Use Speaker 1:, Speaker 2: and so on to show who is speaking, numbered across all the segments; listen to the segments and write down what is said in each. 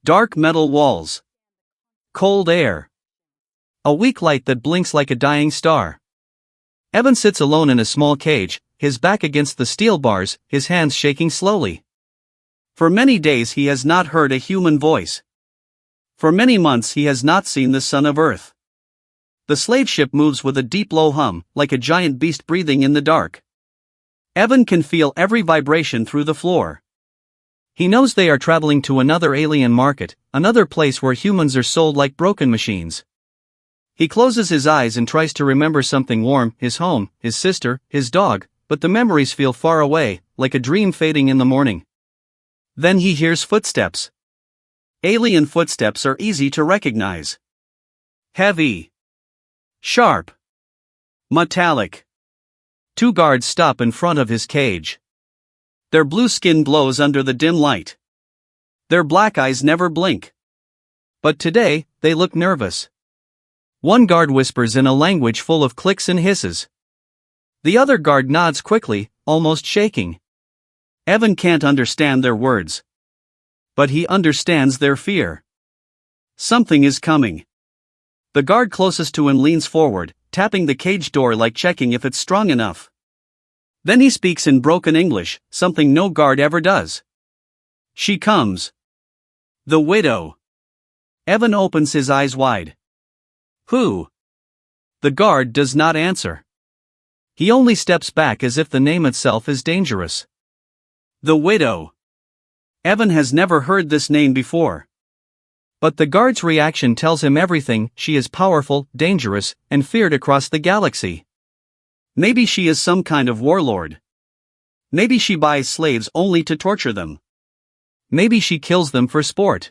Speaker 1: Dark metal walls. Cold air. A weak light that blinks like a dying star. Evan sits alone in a small cage, his back against the steel bars, his hands shaking slowly. For many days he has not heard a human voice. For many months he has not seen the sun of Earth. The slave ship moves with a deep low hum, like a giant beast breathing in the dark. Evan can feel every vibration through the floor. He knows they are traveling to another alien market, another place where humans are sold like broken machines. He closes his eyes and tries to remember something warm, his home, his sister, his dog, but the memories feel far away, like a dream fading in the morning. Then he hears footsteps. Alien footsteps are easy to recognize. Heavy. Sharp. Metallic. 2 guards stop in front of his cage. Their blue skin glows under the dim light. Their black eyes never blink. But today, they look nervous. One guard whispers in a language full of clicks and hisses. The other guard nods quickly, almost shaking. Evan can't understand their words. But he understands their fear. Something is coming. The guard closest to him leans forward, tapping the cage door like checking if it's strong enough. Then he speaks in broken English, something no guard ever does. She comes. The widow. Evan opens his eyes wide. Who? The guard does not answer. He only steps back as if the name itself is dangerous. The widow. Evan has never heard this name before. But the guard's reaction tells him everything. She is powerful, dangerous, and feared across the galaxy. Maybe she is some kind of warlord. Maybe she buys slaves only to torture them. Maybe she kills them for sport.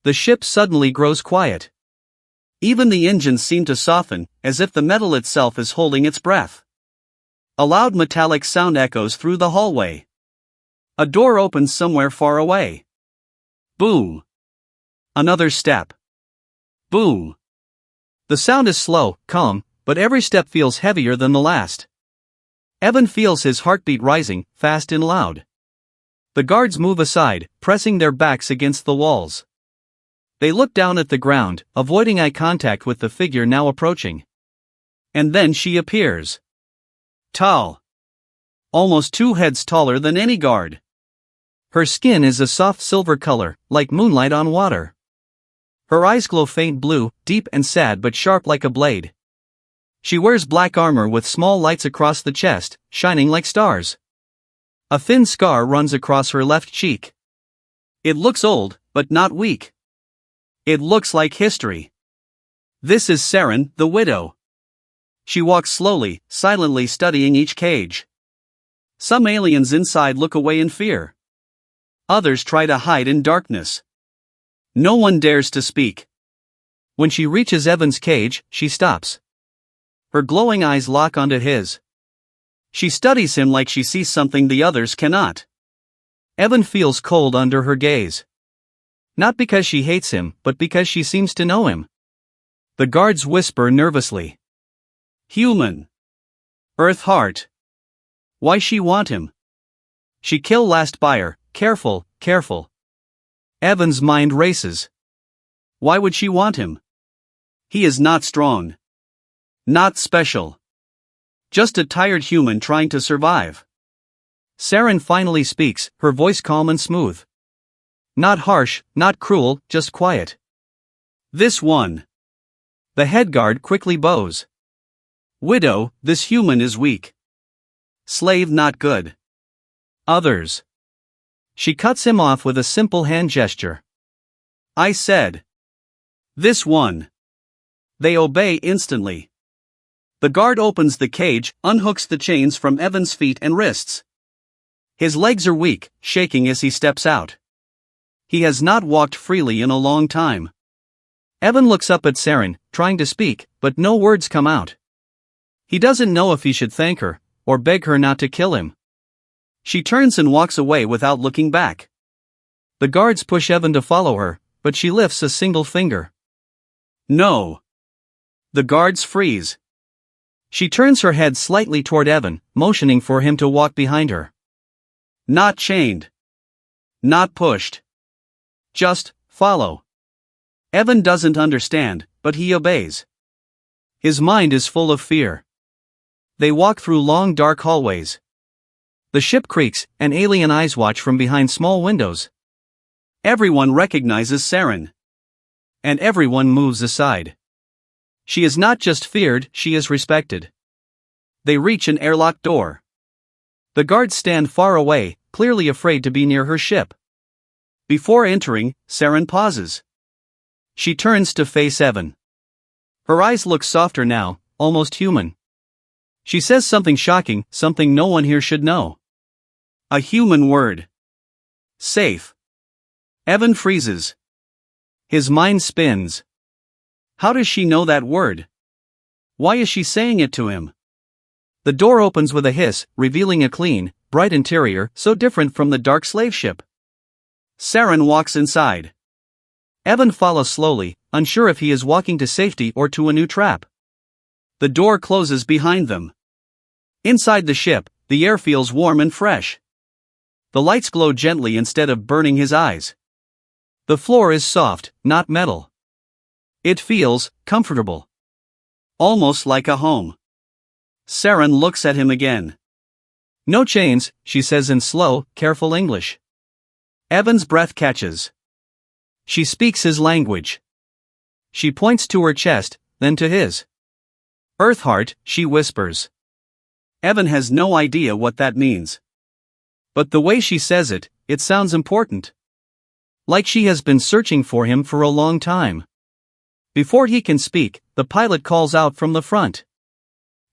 Speaker 1: The ship suddenly grows quiet. Even the engines seem to soften, as if the metal itself is holding its breath. A loud metallic sound echoes through the hallway. A door opens somewhere far away. Boom. Another step. Boom. The sound is slow, calm, but every step feels heavier than the last. Evan feels his heartbeat rising, fast and loud. The guards move aside, pressing their backs against the walls. They look down at the ground, avoiding eye contact with the figure now approaching. And then she appears. Tall. Almost 2 heads taller than any guard. Her skin is a soft silver color, like moonlight on water. Her eyes glow faint blue, deep and sad but sharp like a blade. She wears black armor with small lights across the chest, shining like stars. A thin scar runs across her left cheek. It looks old, but not weak. It looks like history. This is Saren, the widow. She walks slowly, silently studying each cage. Some aliens inside look away in fear. Others try to hide in darkness. No one dares to speak. When she reaches Evan's cage, she stops. Her glowing eyes lock onto his. She studies him like she sees something the others cannot. Evan feels cold under her gaze. Not because she hates him, but because she seems to know him. The guards whisper nervously. Human. Earth heart. Why she want him? She kill last buyer, careful, careful. Evan's mind races. Why would she want him? He is not strong. Not special. Just a tired human trying to survive. Saren finally speaks, her voice calm and smooth. Not harsh, not cruel, just quiet. This one. The head guard quickly bows. Widow, this human is weak. Slave not good. Others. She cuts him off with a simple hand gesture. I said. This one. They obey instantly. The guard opens the cage, unhooks the chains from Evan's feet and wrists. His legs are weak, shaking as he steps out. He has not walked freely in a long time. Evan looks up at Saren, trying to speak, but no words come out. He doesn't know if he should thank her, or beg her not to kill him. She turns and walks away without looking back. The guards push Evan to follow her, but she lifts a single finger. No. The guards freeze. She turns her head slightly toward Evan, motioning for him to walk behind her. Not chained. Not pushed. Just, Follow. Evan doesn't understand, but he obeys. His mind is full of fear. They walk through long dark hallways. The ship creaks, and alien eyes watch from behind small windows. Everyone recognizes Saren. And everyone moves aside. She is not just feared, she is respected. They reach an airlock door. The guards stand far away, clearly afraid to be near her ship. Before entering, Saren pauses. She turns to face Evan. Her eyes look softer now, almost human. She says something shocking, something no one here should know. A human word. Safe. Evan freezes. His mind spins. How does she know that word? Why is she saying it to him? The door opens with a hiss, revealing a clean, bright interior, so different from the dark slave ship. Saren walks inside. Evan follows slowly, unsure if he is walking to safety or to a new trap. The door closes behind them. Inside the ship, the air feels warm and fresh. The lights glow gently instead of burning his eyes. The floor is soft, not metal. It feels comfortable. Almost like a home. Saren looks at him again. No chains, she says in slow, careful English. Evan's breath catches. She speaks his language. She points to her chest, then to his. Earthheart, she whispers. Evan has no idea what that means. But the way she says it, it sounds important. Like she has been searching for him for a long time. Before he can speak, the pilot calls out from the front.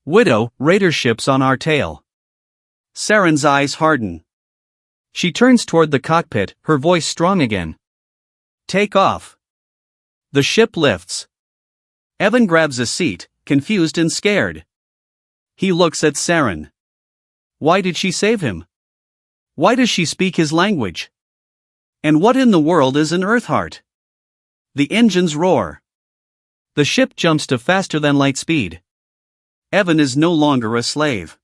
Speaker 1: Widow, raider ships on our tail. Saren's eyes harden. She turns toward the cockpit, her voice strong again. Take off. The ship lifts. Evan grabs a seat, confused and scared. He looks at Saren. Why did she save him? Why does she speak his language? And what in the world is an Earthheart? The engines roar. The ship jumps to faster than light speed. Evan is no longer a slave.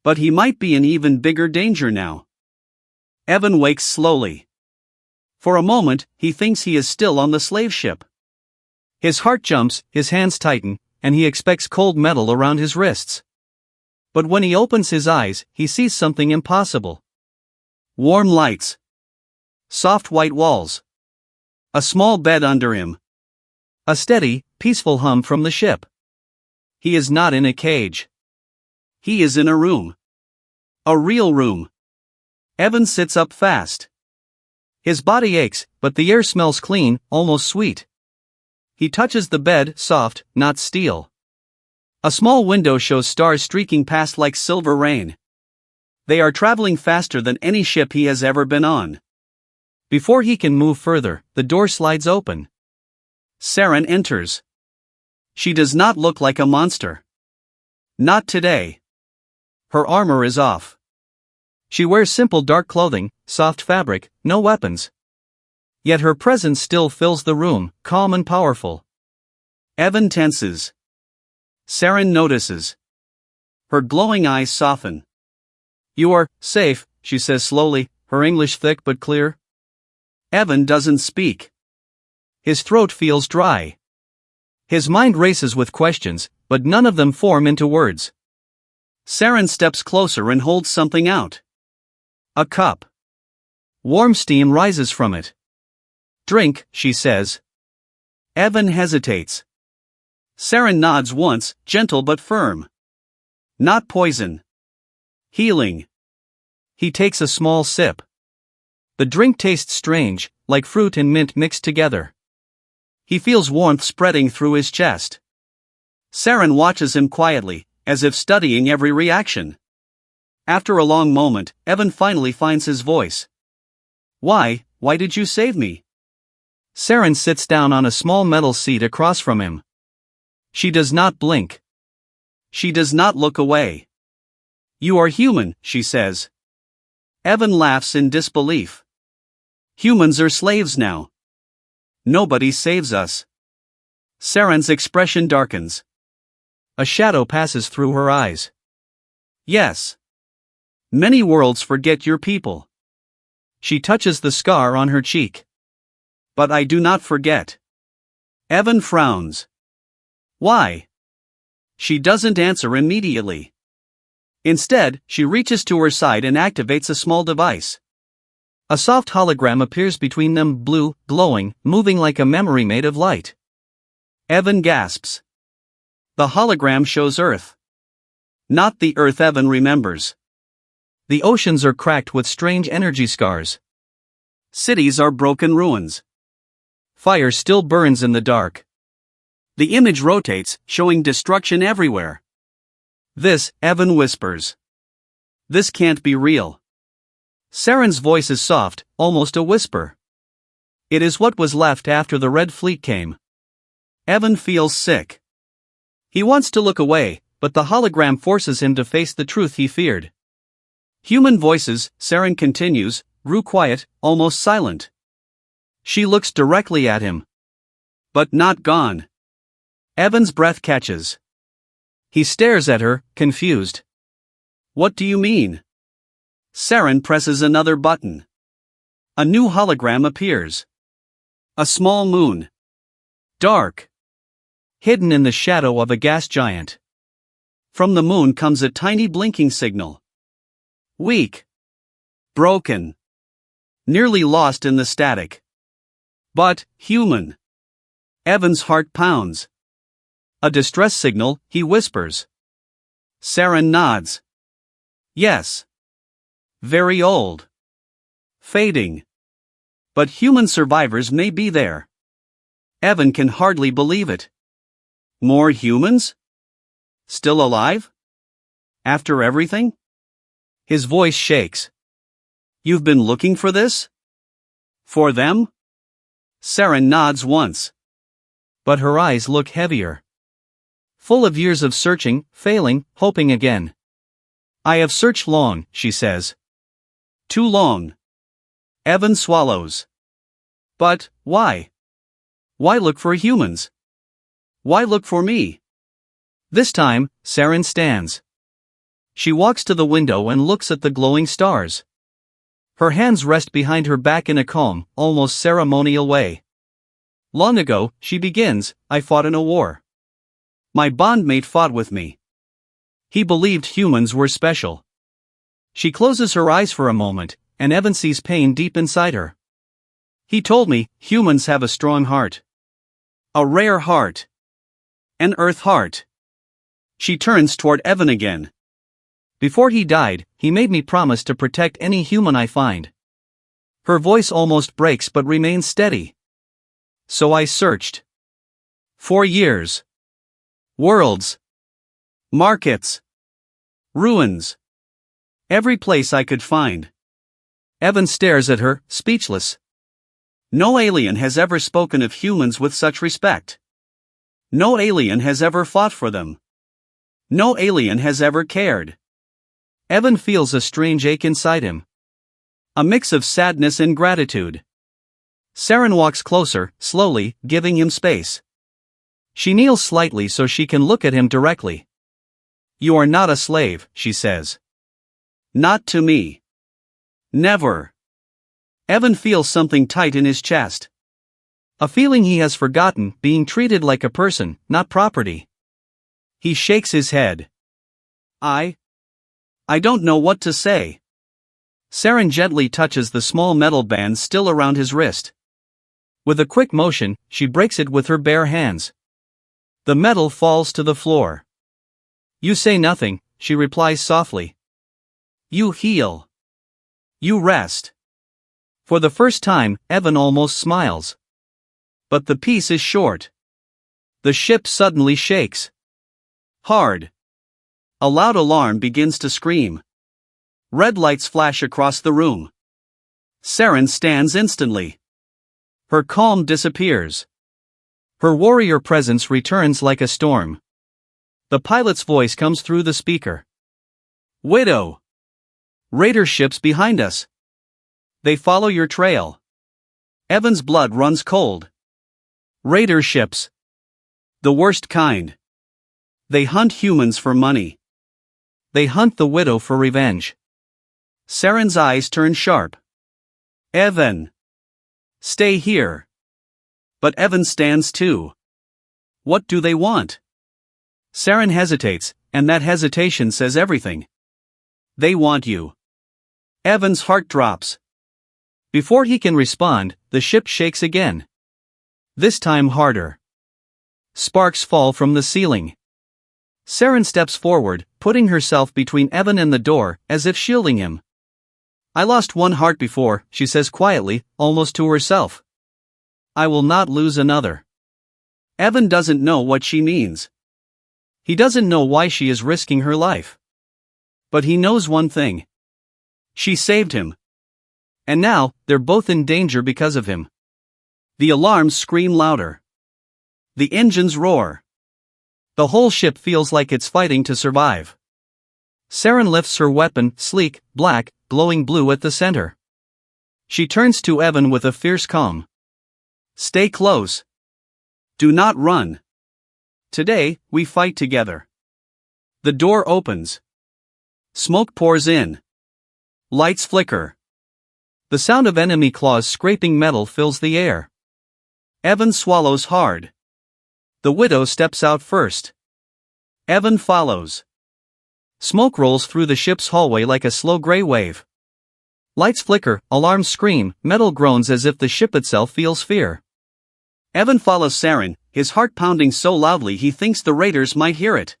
Speaker 1: But he might be in even bigger danger now. Evan wakes slowly. For a moment, he thinks he is still on the slave ship. His heart jumps, his hands tighten, and he expects cold metal around his wrists. But when he opens his eyes, he sees something impossible. Warm lights. Soft white walls. A small bed under him. A steady, peaceful hum from the ship. He is not in a cage. He is in a room. A real room. Evan sits up fast. His body aches, but the air smells clean, almost sweet. He touches the bed, soft, not steel. A small window shows stars streaking past like silver rain. They are traveling faster than any ship he has ever been on. Before he can move further, the door slides open. Saren enters. She does not look like a monster. Not today. Her armor is off. She wears simple dark clothing, soft fabric, no weapons. Yet her presence still fills the room, calm and powerful. Evan tenses. Saren notices. Her glowing eyes soften. You are safe, she says slowly, her English thick but clear. Evan doesn't speak. His throat feels dry. His mind races with questions, but none of them form into words. Saren steps closer and holds something out. A cup. Warm steam rises from it. Drink, she says. Evan hesitates. Saren nods once, gentle but firm. Not poison. Healing. He takes a small sip. The drink tastes strange, like fruit and mint mixed together. He feels warmth spreading through his chest. Saren watches him quietly, as if studying every reaction. After a long moment, Evan finally finds his voice. Why did you save me? Saren sits down on a small metal seat across from him. She does not blink. She does not look away. You are human, she says. Evan laughs in disbelief. Humans are slaves now. Nobody saves us. Saren's expression darkens. A shadow passes through her eyes. Yes. Many worlds forget your people. She touches the scar on her cheek. But I do not forget. Evan frowns. Why? She doesn't answer immediately. Instead, she reaches to her side and activates a small device. A soft hologram appears between them, blue, glowing, moving like a memory made of light. Evan gasps. The hologram shows Earth. Not the Earth Evan remembers. The oceans are cracked with strange energy scars. Cities are broken ruins. Fire still burns in the dark. The image rotates, showing destruction everywhere. This, Evan whispers. This can't be real. Saren's voice is soft, almost a whisper. It is what was left after the Red Fleet came. Evan feels sick. He wants to look away, but the hologram forces him to face the truth he feared. Human voices, Saren continues, grew quiet, almost silent. She looks directly at him. But not gone. Evan's breath catches. He stares at her, confused. What do you mean? Saren presses another button. A new hologram appears. A small moon. Dark. Hidden in the shadow of a gas giant. From the moon comes a tiny blinking signal. Weak. Broken. Nearly lost in the static. But, human. Evan's heart pounds. A distress signal, he whispers. Saren nods. Yes. Very old. Fading. But human survivors may be there. Evan can hardly believe it. More humans? Still alive? After everything? His voice shakes. You've been looking for this? For them? Saren nods once. But her eyes look heavier. Full of years of searching, failing, hoping again. I have searched long, she says. Too long. Evan swallows. But, why? Why look for humans? Why look for me? This time, Saren stands. She walks to the window and looks at the glowing stars. Her hands rest behind her back in a calm, almost ceremonial way. Long ago, she begins, I fought in a war. My bondmate fought with me. He believed humans were special. She closes her eyes for a moment, and Evan sees pain deep inside her. He told me, humans have a strong heart. A rare heart. An Earth heart. She turns toward Evan again. Before he died, he made me promise to protect any human I find. Her voice almost breaks but remains steady. So I searched. 4 years. Worlds. Markets. Ruins. Every place I could find. Evan stares at her, speechless. No alien has ever spoken of humans with such respect. No alien has ever fought for them. No alien has ever cared. Evan feels a strange ache inside him. A mix of sadness and gratitude. Saren walks closer, slowly, giving him space. She kneels slightly so she can look at him directly. You are not a slave, she says. Not to me. Never. Evan feels something tight in his chest. A feeling he has forgotten, being treated like a person, not property. He shakes his head. I don't know what to say. Saren gently touches the small metal band still around his wrist. With a quick motion, she breaks it with her bare hands. The metal falls to the floor. You say nothing, she replies softly. You heal. You rest. For the first time, Evan almost smiles. But the piece is short. The ship suddenly shakes. Hard. A loud alarm begins to scream. Red lights flash across the room. Saren stands instantly. Her calm disappears. Her warrior presence returns like a storm. The pilot's voice comes through the speaker. Widow! Raider ships behind us. They follow your trail. Evan's blood runs cold. Raider ships. The worst kind. They hunt humans for money. They hunt the widow for revenge. Saren's eyes turn sharp. Evan! Stay here. But Evan stands too. What do they want? Saren hesitates, and that hesitation says everything. They want you. Evan's heart drops. Before he can respond, the ship shakes again. This time harder. Sparks fall from the ceiling. Saren steps forward, putting herself between Evan and the door, as if shielding him. I lost one heart before, she says quietly, almost to herself. I will not lose another. Evan doesn't know what she means. He doesn't know why she is risking her life. But he knows one thing. She saved him. And now, they're both in danger because of him. The alarms scream louder. The engines roar. The whole ship feels like it's fighting to survive. Saren lifts her weapon, sleek, black, glowing blue at the center. She turns to Evan with a fierce calm. Stay close. Do not run. Today, we fight together. The door opens. Smoke pours in. Lights flicker. The sound of enemy claws scraping metal fills the air. Evan swallows hard. The widow steps out first. Evan follows. Smoke rolls through the ship's hallway like a slow gray wave. Lights flicker, alarms scream, metal groans as if the ship itself feels fear. Evan follows Saren, his heart pounding so loudly he thinks the raiders might hear it.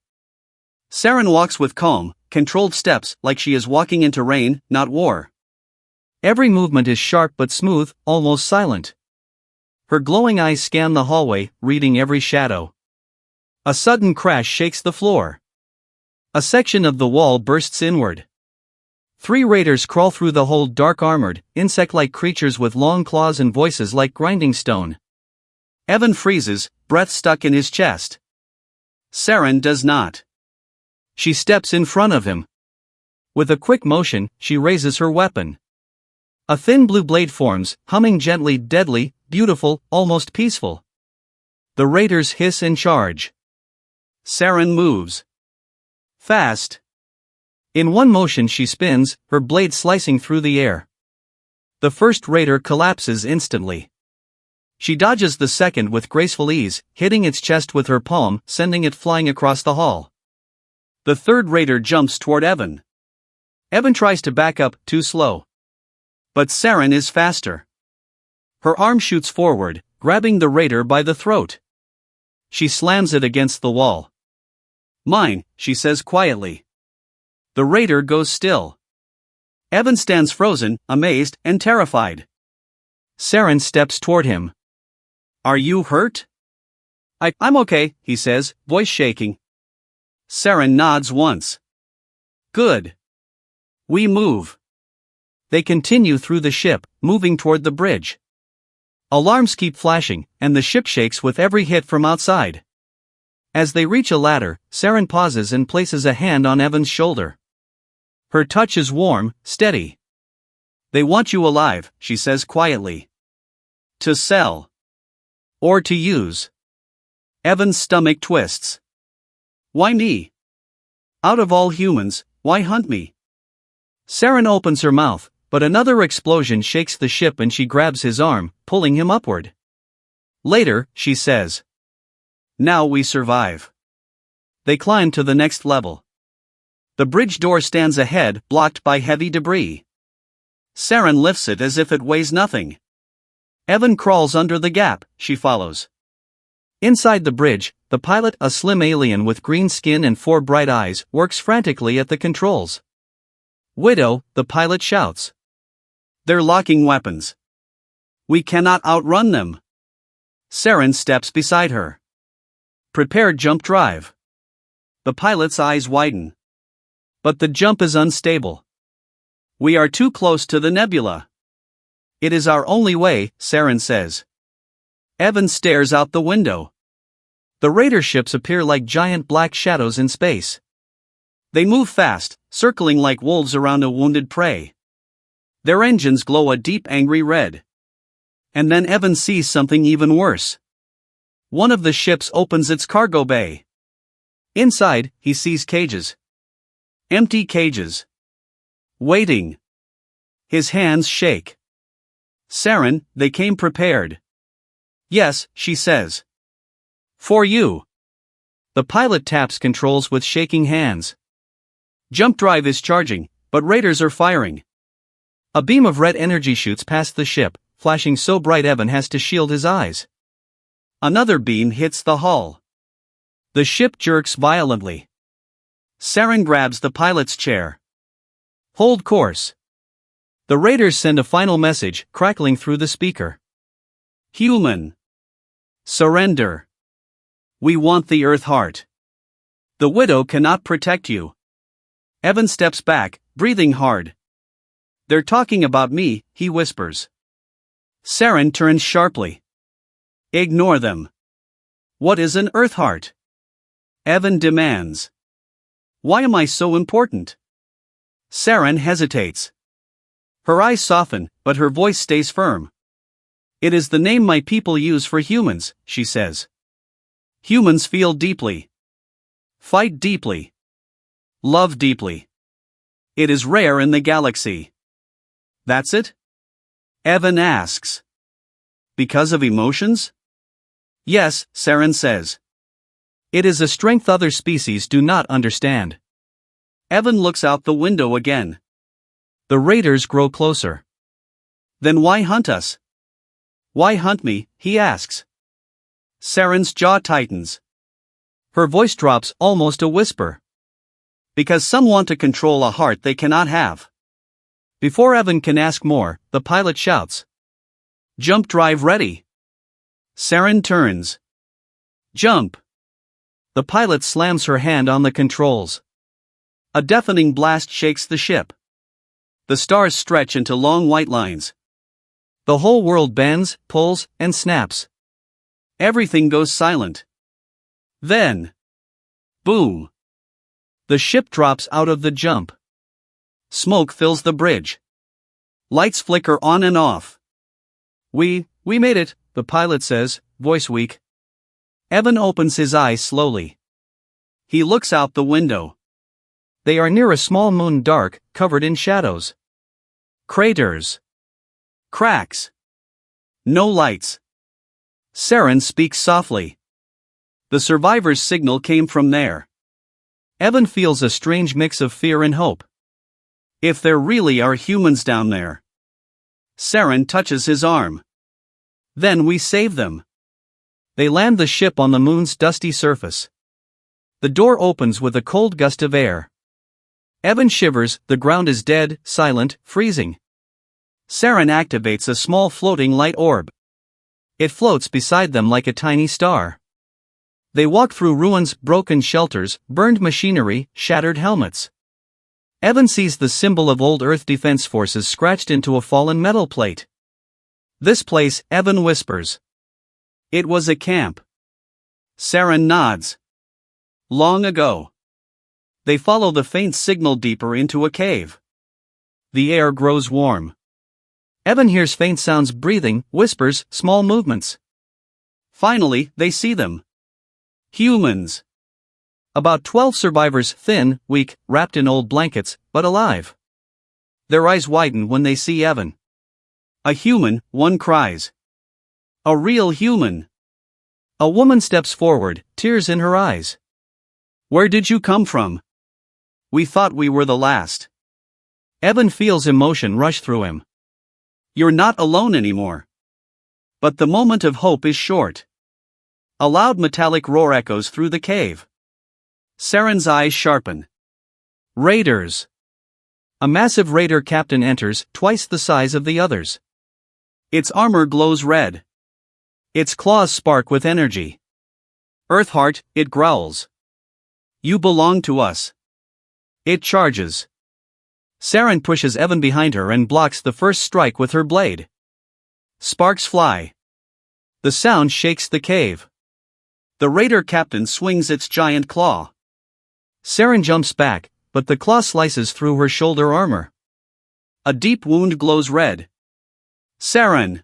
Speaker 1: Saren walks with calm, controlled steps like she is walking into rain, not war. Every movement is sharp but smooth, almost silent. Her glowing eyes scan the hallway, reading every shadow. A sudden crash shakes the floor. A section of the wall bursts inward. 3 raiders crawl through the hole, dark-armored, insect-like creatures with long claws and voices like grinding stone. Evan freezes, breath stuck in his chest. Saren does not. She steps in front of him. With a quick motion, she raises her weapon. A thin blue blade forms, humming gently, deadly, beautiful, almost peaceful. The raiders hiss and charge. Saren moves. Fast. In one motion she spins, her blade slicing through the air. The first raider collapses instantly. She dodges the second with graceful ease, hitting its chest with her palm, sending it flying across the hall. The third raider jumps toward Evan. Evan tries to back up, too slow. But Saren is faster. Her arm shoots forward, grabbing the raider by the throat. She slams it against the wall. Mine, she says quietly. The raider goes still. Evan stands frozen, amazed, and terrified. Saren steps toward him. Are you hurt? I'm okay, he says, voice shaking. Saren nods once. Good. We move. They continue through the ship, moving toward the bridge. Alarms keep flashing, and the ship shakes with every hit from outside. As they reach a ladder, Saren pauses and places a hand on Evan's shoulder. Her touch is warm, steady. They want you alive, she says quietly. To sell. Or to use. Evan's stomach twists. Why me? Out of all humans, why hunt me? Saren opens her mouth, but another explosion shakes the ship and she grabs his arm, pulling him upward. Later, she says. Now we survive. They climb to the next level. The bridge door stands ahead, blocked by heavy debris. Saren lifts it as if it weighs nothing. Evan crawls under the gap, she follows. Inside the bridge, the pilot, a slim alien with green skin and 4 bright eyes, works frantically at the controls. Widow, the pilot shouts. They're locking weapons. We cannot outrun them. Saren steps beside her. Prepare jump drive. The pilot's eyes widen. But the jump is unstable. We are too close to the nebula. It is our only way, Saren says. Evan stares out the window. The raider ships appear like giant black shadows in space. They move fast, circling like wolves around a wounded prey. Their engines glow a deep angry red. And then Evan sees something even worse. One of the ships opens its cargo bay. Inside, he sees cages. Empty cages. Waiting. His hands shake. Saren, they came prepared. Yes, she says. For you. The pilot taps controls with shaking hands. Jump drive is charging, but raiders are firing. A beam of red energy shoots past the ship, flashing so bright Evan has to shield his eyes. Another beam hits the hull. The ship jerks violently. Saren grabs the pilot's chair. Hold course. The raiders send a final message, crackling through the speaker. Human. Surrender. We want the Earth heart. The Widow cannot protect you. Evan steps back, breathing hard. They're talking about me, he whispers. Saren turns sharply. Ignore them. What is an Earth heart? Evan demands. Why am I so important? Saren hesitates. Her eyes soften, but her voice stays firm. It is the name my people use for humans, she says. Humans feel deeply. Fight deeply. Love deeply. It is rare in the galaxy. That's it? Evan asks. Because of emotions? Yes, Saren says. It is a strength other species do not understand. Evan looks out the window again. The raiders grow closer. Then why hunt us? Why hunt me, he asks. Saren's jaw tightens. Her voice drops almost a whisper. Because some want to control a heart they cannot have. Before Evan can ask more, the pilot shouts. Jump drive ready. Saren turns. Jump. The pilot slams her hand on the controls. A deafening blast shakes the ship. The stars stretch into long white lines. The whole world bends, pulls, and snaps. Everything goes silent. Then, boom. The ship drops out of the jump. Smoke fills the bridge. Lights flicker on and off. We made it, the pilot says, voice weak. Evan opens his eyes slowly. He looks out the window. They are near a small moon, dark, covered in shadows. Craters. Cracks. No lights. Saren speaks softly. The survivors' signal came from there. Evan feels a strange mix of fear and hope. If there really are humans down there. Saren touches his arm. Then we save them. They land the ship on the moon's dusty surface. The door opens with a cold gust of air. Evan shivers, the ground is dead, silent, freezing. Saren activates a small floating light orb. It floats beside them like a tiny star. They walk through ruins, broken shelters, burned machinery, shattered helmets. Evan sees the symbol of old Earth Defense Forces scratched into a fallen metal plate. This place, Evan whispers. It was a camp. Saren nods. Long ago. They follow the faint signal deeper into a cave. The air grows warm. Evan hears faint sounds, breathing, whispers, small movements. Finally, they see them. Humans. About 12 survivors, thin, weak, wrapped in old blankets, but alive. Their eyes widen when they see Evan. A human, one cries. A real human. A woman steps forward, tears in her eyes. Where did you come from? We thought we were the last. Evan feels emotion rush through him. You're not alone anymore. But the moment of hope is short. A loud metallic roar echoes through the cave. Saren's eyes sharpen. Raiders. A massive raider captain enters, twice the size of the others. Its armor glows red. Its claws spark with energy. Earthheart, it growls. You belong to us. It charges. Saren pushes Evan behind her and blocks the first strike with her blade. Sparks fly. The sound shakes the cave. The raider captain swings its giant claw. Saren jumps back, but the claw slices through her shoulder armor. A deep wound glows red. Saren!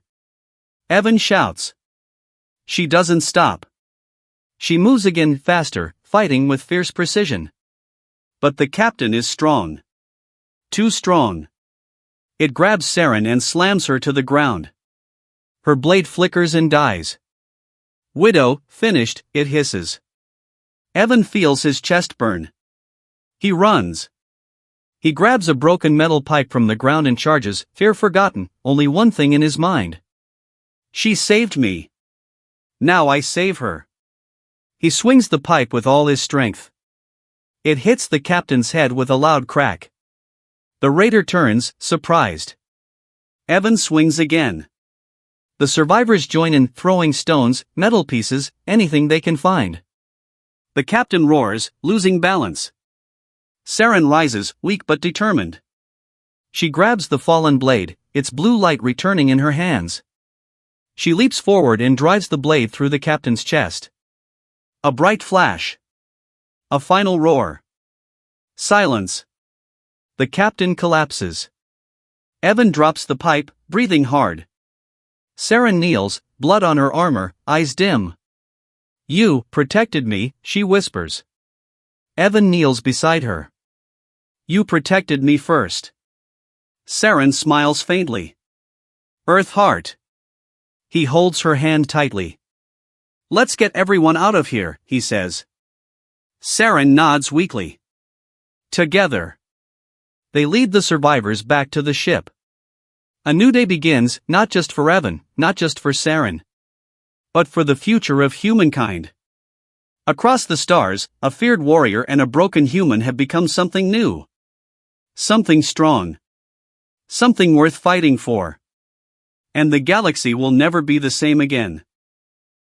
Speaker 1: Evan shouts. She doesn't stop. She moves again, faster, fighting with fierce precision. But the captain is strong. Too strong. It grabs Saren and slams her to the ground. Her blade flickers and dies. Widow, finished, it hisses. Evan feels his chest burn. He runs. He grabs a broken metal pipe from the ground and charges, fear forgotten, only one thing in his mind. She saved me. Now I save her. He swings the pipe with all his strength. It hits the captain's head with a loud crack. The raider turns, surprised. Evan swings again. The survivors join in, throwing stones, metal pieces, anything they can find. The captain roars, losing balance. Saren rises, weak but determined. She grabs the fallen blade, its blue light returning in her hands. She leaps forward and drives the blade through the captain's chest. A bright flash. A final roar. Silence. The captain collapses. Evan drops the pipe, breathing hard. Saren kneels, blood on her armor, eyes dim. You protected me, she whispers. Evan kneels beside her. You protected me first. Saren smiles faintly. Earth heart. He holds her hand tightly. Let's get everyone out of here, he says. Saren nods weakly. Together. They lead the survivors back to the ship. A new day begins, not just for Evan, not just for Saren, but for the future of humankind. Across the stars, a feared warrior and a broken human have become something new. Something strong. Something worth fighting for. And the galaxy will never be the same again.